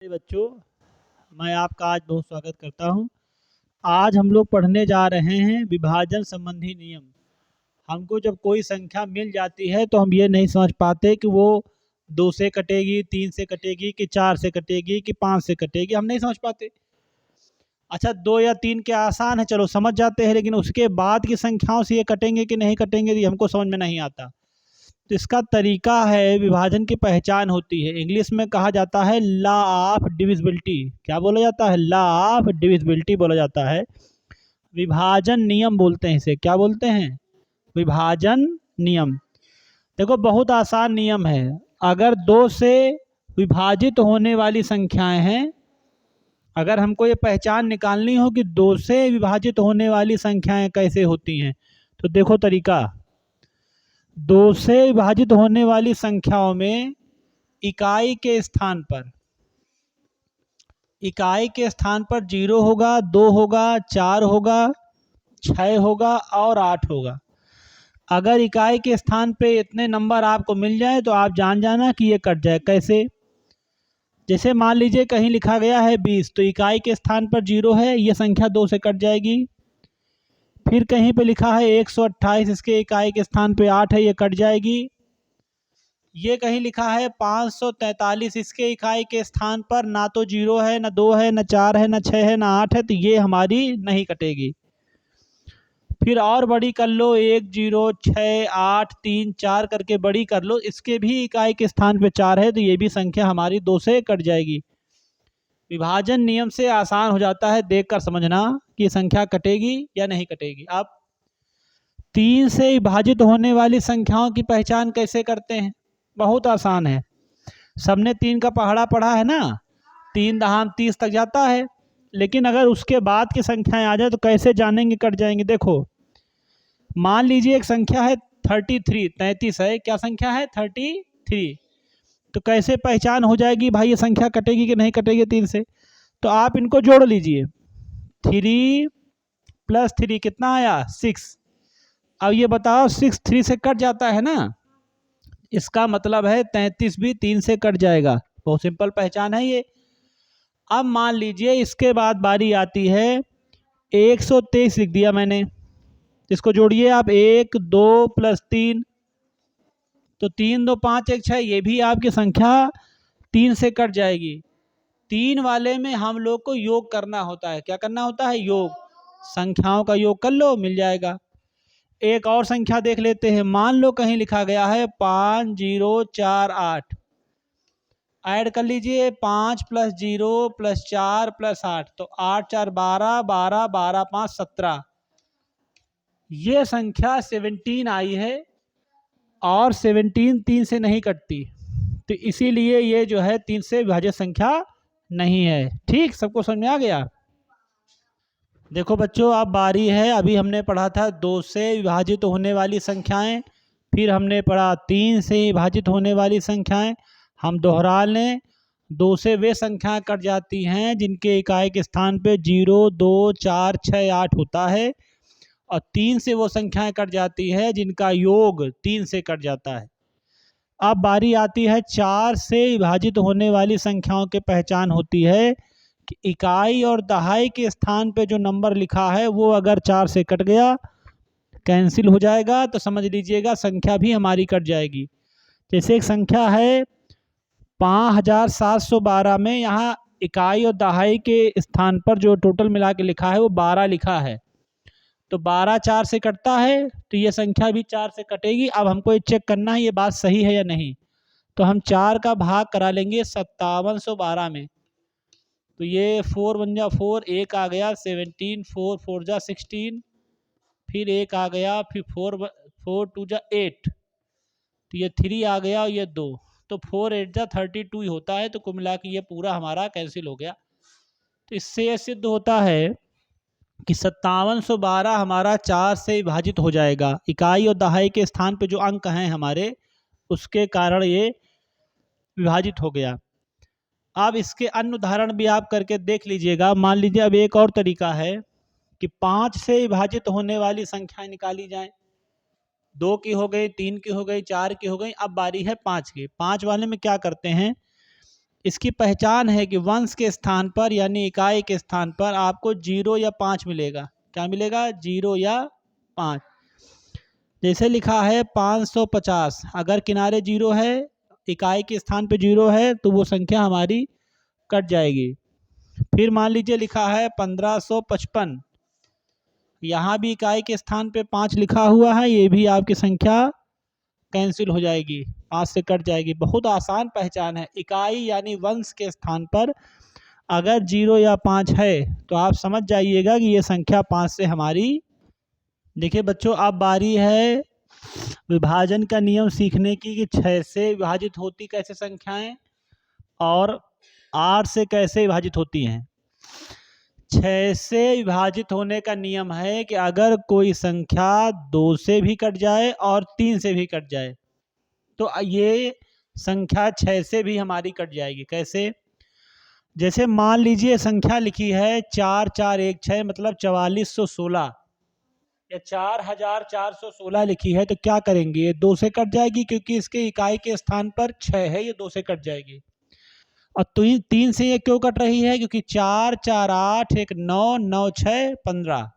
प्यारे बच्चों, मैं आपका आज बहुत स्वागत करता हूं। आज हम लोग पढ़ने जा रहे हैं विभाजन संबंधी नियम। हमको जब कोई संख्या मिल जाती है तो हम ये नहीं समझ पाते कि वो 2 से कटेगी, 3 से कटेगी, कि 4 से कटेगी, कि 5 से कटेगी, हम नहीं समझ पाते। अच्छा, 2 या 3 के आसान है, चलो समझ जाते हैं, लेकिन उसके बाद की संख्याओं से ये कटेंगे कि नहीं कटेंगे ये हमको समझ में नहीं आता। तो इसका तरीका है, विभाजन की पहचान होती है। इंग्लिश में कहा जाता है लॉ ऑफ डिविजिबिलिटी। क्या बोला जाता है? लॉ ऑफ डिविजिबिलिटी बोला जाता है। विभाजन नियम बोलते हैं इसे। क्या बोलते हैं? विभाजन नियम। देखो, बहुत आसान नियम है। अगर 2 से विभाजित होने वाली संख्याएं हैं, अगर हमको ये पहचान निकालनी हो कि 2 से विभाजित होने वाली संख्याएं कैसे होती हैं, तो देखो तरीका। 2 से विभाजित होने वाली संख्याओं में इकाई के स्थान पर 0 होगा, 2 होगा, 4 होगा, 6 होगा और 8 होगा। अगर इकाई के स्थान पे इतने नंबर आपको मिल जाए तो आप जान जाना कि ये कट जाए। कैसे? जैसे मान लीजिए कहीं लिखा गया है 20, तो इकाई के स्थान पर 0 है, ये संख्या 2 से कट जाएगी। फिर कहीं पे लिखा है 128, इसके इकाई के स्थान पे 8 है, ये कट जाएगी। ये कहीं लिखा है 543, इसके इकाई के स्थान पर ना तो 0 है, ना 2 है, ना 4 है, ना 6 है, ना 8 है, तो ये हमारी नहीं कटेगी। फिर और बड़ी कर लो, 1 0 6 8 3 4 करके बड़ी कर लो, इसके भी इकाई के स्थान पे 4 है, तो ये भी संख्या हमारी 2 से कट जाएगी। विभाजन नियम से आसान हो जाता है देखकर समझना कि संख्या कटेगी या नहीं कटेगी। अब 3 से विभाजित होने वाली संख्याओं की पहचान कैसे करते हैं? बहुत आसान है। सबने 3 का पहाड़ा पढ़ा है ना, 3 दहाम 30 तक जाता है। लेकिन अगर उसके बाद की संख्याएं आ जाए तो कैसे जानेंगे कट जाएंगे? देखो, मान लीजिए एक संख्या है 33, 33 है। क्या संख्या है? 33। तो कैसे पहचान हो जाएगी भाई ये संख्या कटेगी कि नहीं कटेगी 3 से? तो आप इनको जोड़ लीजिए। 3 + 3 कितना आया? 6। अब ये बताओ, 6 3 से कट जाता है ना, इसका मतलब है 33 भी 3 से कट जाएगा। बहुत सिंपल पहचान है ये। अब मान लीजिए इसके बाद बारी आती है 123, लिख दिया मैंने। इसको जोड़िए आप, 1 2 + 3, तो 3 2 5 1 6, ये भी आपकी संख्या 3 से कट जाएगी। 3 वाले में हम लोग को योग करना होता है। क्या करना होता है? योग। संख्याओं का योग कर लो, मिल जाएगा। एक और संख्या देख लेते हैं। मान लो कहीं लिखा गया है 5 0 4 8, ऐड कर लीजिए 5 + 0 + 4 + 8, तो 8 4 12, 12 12 5 17, ये संख्या 17 आई है और 17 3 से नहीं कटती, तो इसीलिए ये जो है 3 से विभाज्य संख्या नहीं है। ठीक, सबको समझ में आ गया? देखो बच्चों, अब बारी है, अभी हमने पढ़ा था 2 से विभाजित होने वाली संख्याएं, फिर हमने पढ़ा 3 से विभाजित होने वाली संख्याएं। हम दोहरा लें, 2 से वे संख्याएं कट जाती हैं जिनके इकाई के स्थान पे 0 2 4 6 8 होता है, और 3 से वो संख्याएं कट जाती है जिनका योग 3 से कट जाता है। अब बारी आती है 4 से विभाजित होने वाली संख्याओं की पहचान होती है कि इकाई और दहाई के स्थान पे जो नंबर लिखा है वो अगर 4 से कट गया, कैंसिल हो जाएगा, तो समझ लीजिएगा संख्या भी हमारी कट जाएगी। जैसे एक संख्या है 5712 में, यहाँ इकाई और दहाई के स्थान पर जो टोटल मिला के लिखा है वो 12 लिखा है, तो 12 4 से कटता है, तो ये संख्या भी 4 से कटेगी। अब हमको ये चेक करना है ये बात सही है या नहीं, तो हम 4 का भाग करा लेंगे 5712 में, तो ये 4 × 1 = 4, एक आ गया 17, 4 4 × 16, फिर एक आ गया, फिर 4 2 = 8, तो ये 3 आ गया और ये 2, तो 4 8 = 32 ही होता है। तो कुल मिला के ये पूरा हमारा कैंसिल हो गया। तो इससे यह सिद्ध होता है कि 5712 हमारा 4 से विभाजित हो जाएगा। इकाई और दहाई के स्थान पे जो अंक हैं हमारे, उसके कारण ये विभाजित हो गया। अब इसके अन्य उदाहरण भी आप करके देख लीजिएगा। मान लीजिए अब एक और तरीका है कि 5 से विभाजित होने वाली संख्याएं निकाली जाएं। 2 की हो गई, 3 की हो गई, 4 की हो गई, अब बारी है 5 की। 5 वाले में क्या करते हैं, इसकी पहचान है कि वंश के स्थान पर यानी इकाई के स्थान पर आपको 0 या 5 मिलेगा। क्या मिलेगा? 0 या 5। जैसे लिखा है 550, अगर किनारे 0 है, इकाई के स्थान पे 0 है, तो वो संख्या हमारी कट जाएगी। फिर मान लीजिए लिखा है 1555, यहाँ भी इकाई के स्थान पे 5 लिखा हुआ है, ये भी आपकी संख्या कैंसिल हो जाएगी, 5 से कट जाएगी। बहुत आसान पहचान है। इकाई यानी वंश के स्थान पर अगर 0 या 5 है तो आप समझ जाइएगा कि ये संख्या 5 से हमारी। देखिए बच्चों, अब बारी है विभाजन का नियम सीखने की कि 6 से विभाजित होती कैसे संख्याएं और 8 से कैसे विभाजित होती हैं। 6 से विभाजित होने का नियम है कि अगर कोई संख्या 2 से भी कट जाए और 3 से भी कट जाए तो ये संख्या 6 से भी हमारी कट जाएगी। कैसे? जैसे मान लीजिए संख्या लिखी है 4416 मतलब 4416 या 4416 लिखी है, तो क्या करेंगे? ये 2 से कट जाएगी क्योंकि इसके इकाई के स्थान पर 6 है, ये 2 से कट जाएगी। और 3 से ये क्यों कट रही है? क्योंकि 4 4 8 1 9 9 6 15।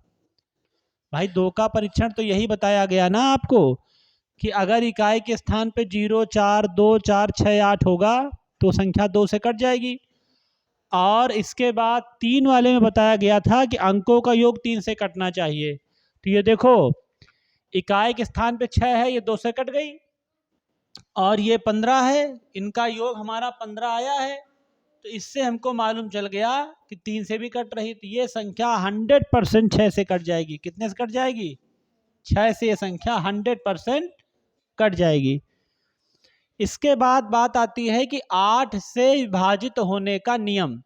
भाई 2 का परीक्षण तो यही बताया गया ना आपको कि अगर इकाई के स्थान पे 0 4 2 4 6 8 होगा तो संख्या 2 से कट जाएगी। और इसके बाद 3 वाले में बताया गया था कि अंकों का योग 3 से कटना चाहिए। तो ये देखो, इकाई के स्थान पे 6 है, ये 2 से कट गई, और ये 15 है, इनका योग हमारा 15 आया है। तो इससे हमको मालूम चल गया कि 3 से भी कट रही, तो ये संख्या 100% 6 से कट जाएगी। कितने से कट जाएगी? 6 से ये संख्या 100% कट जाएगी। इसके बाद बात आती है कि 8 से विभाजित होने का नियम।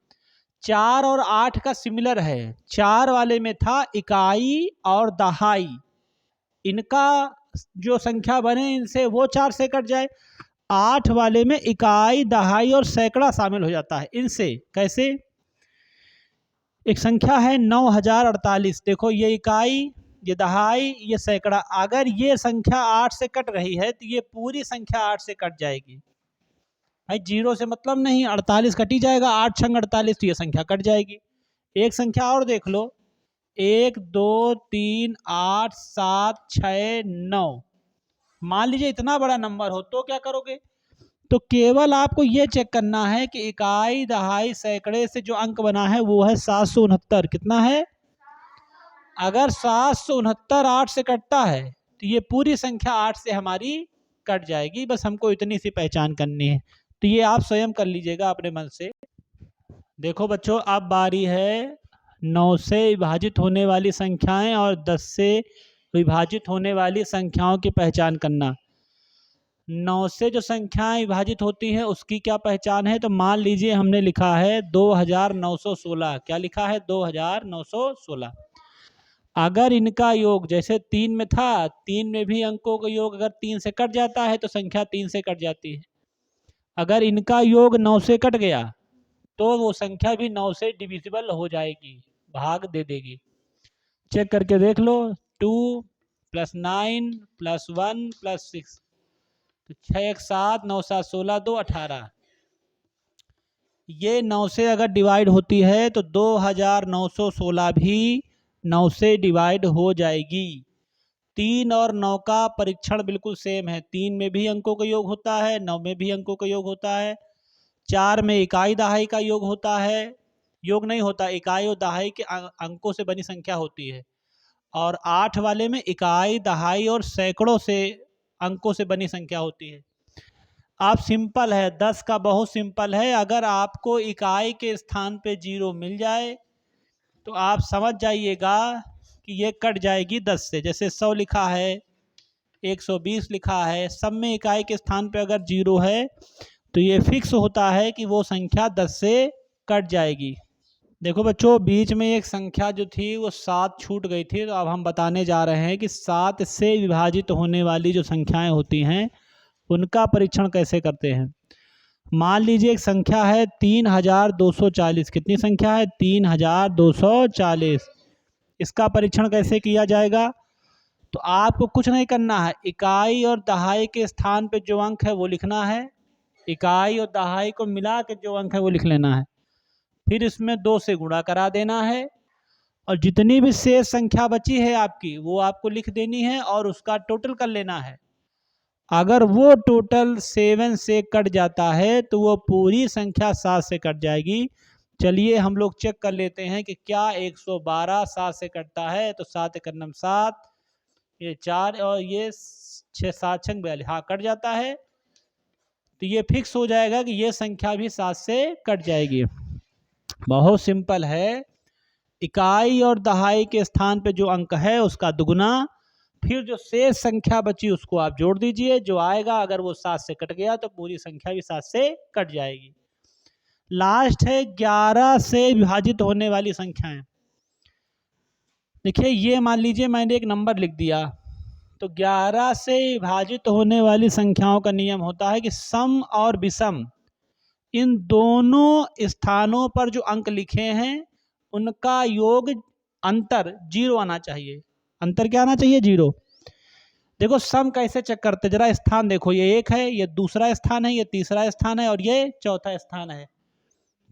4 और 8 का सिमिलर है। 4 वाले में था इकाई और दहाई, इनका जो संख्या बने इनसे वो 4 से कट जाए। 8 वाले में इकाई दहाई और सैकड़ा शामिल हो जाता है इनसे। कैसे? एक संख्या है 9048, देखो ये इकाई, ये दहाई, ये सैकड़ा। अगर ये संख्या 8 से कट रही है तो ये पूरी संख्या 8 से कट जाएगी। भाई 0 से मतलब नहीं, 48 कट ही जाएगा, 8 छंग 48, तो ये संख्या कट जाएगी। एक संख्या और देख लो, 1 2 3 8 7 6 9। मान लीजिए इतना बड़ा नंबर हो तो क्या करोगे? तो केवल आपको ये चेक करना है कि इकाई दहाई सैकड़े से जो अंक बना है वो है 769। कितना है? अगर 769 8 से कटता है तो ये पूरी संख्या 8 से हमारी कट जाएगी। बस हमको इतनी सी पहचान करनी है, तो ये आप स्वयं कर लीजिएगा अपने मन से। देखो बच्चों, अब बारी है 9 से विभाजित होने वाली संख्याएं और 10 से विभाजित होने वाली संख्याओं की पहचान करना। 9 से जो संख्याएं विभाजित होती हैं उसकी क्या पहचान है? तो मान लीजिए हमने लिखा है 2916। क्या लिखा है? 2916। अगर इनका योग जैसे 3 में था, 3 में भी अंकों का योग अगर 3 से कट जाता है तो संख्या 3 से कट जाती है। अगर इनका योग 9 से कट गया तो वो संख्या भी 9 से डिविजिबल हो जाएगी, भाग दे देगी। चेक करके देख लो, 2 + 9 + 1 + 6, तो 6 1 7 9 7 16 2 18। ये 9 से अगर डिवाइड होती है तो 2916 भी 9 से डिवाइड हो जाएगी। 3 और 9 का परीक्षण बिल्कुल सेम है। 3 में भी अंकों का योग होता है, 9 में भी अंकों का योग होता है। 4 में इकाई दहाई का योग होता है, योग नहीं होता, इकाई और दहाई के अंकों से बनी संख्या होती है। और 8 वाले में इकाई दहाई और सैकड़ों से अंकों से बनी संख्या होती है। आप सिंपल है, 10 का बहुत सिंपल है। अगर आपको इकाई के स्थान पे 0 मिल जाए तो आप समझ जाइएगा कि ये कट जाएगी 10 से। जैसे 100 लिखा है, 120 लिखा है, सब में इकाई के स्थान पे अगर 0 है तो ये फिक्स होता है कि वो संख्या 10 से कट जाएगी। देखो बच्चों, बीच में एक संख्या जो थी वो 7 छूट गई थी, तो अब हम बताने जा रहे हैं कि 7 से विभाजित होने वाली जो संख्याएं होती हैं उनका परीक्षण कैसे करते हैं। मान लीजिए एक संख्या है 3240। कितनी संख्या है? 3240। इसका परीक्षण कैसे किया जाएगा? तो आपको कुछ नहीं करना है, इकाई और दहाई के स्थान पे जो अंक है वो लिखना है इकाई और दहाई को मिला के जो अंक है वो लिख लेना है। फिर इसमें 2 से गुणा करा देना है और जितनी भी शेष संख्या बची है आपकी वो आपको लिख देनी है और उसका टोटल कर लेना है। अगर वो टोटल 7 से कट जाता है तो वो पूरी संख्या 7 से कट जाएगी। चलिए हम लोग चेक कर लेते हैं कि क्या 112 7 से कटता है। तो 7 एक 7, ये 4 और ये 6 7 6 42, हाँ कट जाता है। तो ये फिक्स हो जाएगा कि ये संख्या भी 7 से कट जाएगी। बहुत सिंपल है। इकाई और दहाई के स्थान पे जो अंक है उसका दुगुना, फिर जो शेष संख्या बची उसको आप जोड़ दीजिए, जो आएगा अगर वो 7 से कट गया तो पूरी संख्या भी 7 से कट जाएगी। लास्ट है 11 से विभाजित होने वाली संख्याएं। देखिए ये मान लीजिए मैंने एक नंबर लिख दिया, तो 11 से विभाजित होने वाली संख्याओं का नियम होता है कि सम और विषम इन दोनों स्थानों पर जो अंक लिखे हैं उनका योग अंतर 0 आना चाहिए। अंतर क्या आना चाहिए? 0। देखो सम कैसे चेक करते, जरा स्थान देखो, ये 1 है, ये दूसरा स्थान है, ये तीसरा स्थान है और ये चौथा स्थान है।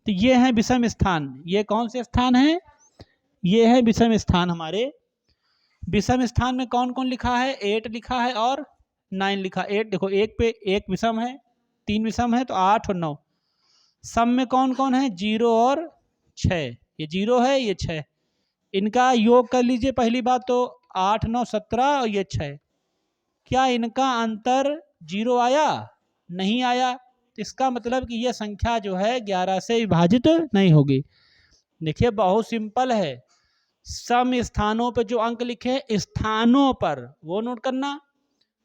तो ये है विषम स्थान। ये कौन से स्थान है? ये है विषम स्थान हमारे। विषम स्थान में कौन कौन लिखा है? 8 लिखा है और 9 लिखा। 8 देखो, 1 पे 1 विषम है, 3 विषम है तो 8 और 9। सम में कौन कौन है? 0 और 6। ये 0 है, ये 6। इनका योग कर लीजिए। पहली बात तो 8 9 17 और ये 6। क्या इनका अंतर 0 आया? नहीं आया। तो इसका मतलब कि ये संख्या जो है 11 से विभाजित नहीं होगी। देखिए बहुत सिंपल है। सम स्थानों पर जो अंक लिखे हैं स्थानों पर वो नोट करना,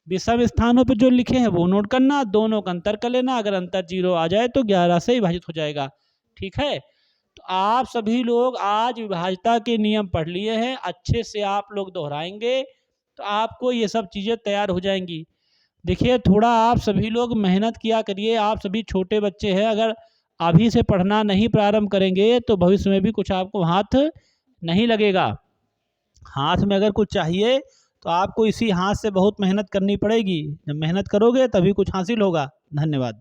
विषम स्थानों पर जो लिखे हैं वो नोट करना, दोनों का अंतर कर लेना। अगर अंतर 0 आ जाए तो 11 से विभाजित हो जाएगा। ठीक है, तो आप सभी लोग आज विभाज्यता के नियम पढ़ लिए हैं, अच्छे से आप लोग दोहराएंगे तो आपको ये सब चीज़ें तैयार हो जाएंगी। देखिए थोड़ा आप सभी लोग मेहनत किया करिए। आप सभी छोटे बच्चे हैं, अगर अभी से पढ़ना नहीं प्रारंभ करेंगे तो भविष्य में भी कुछ आपको हाथ नहीं लगेगा। हाथ में अगर कुछ चाहिए तो आपको इसी हाथ से बहुत मेहनत करनी पड़ेगी। जब मेहनत करोगे तभी कुछ हासिल होगा। धन्यवाद।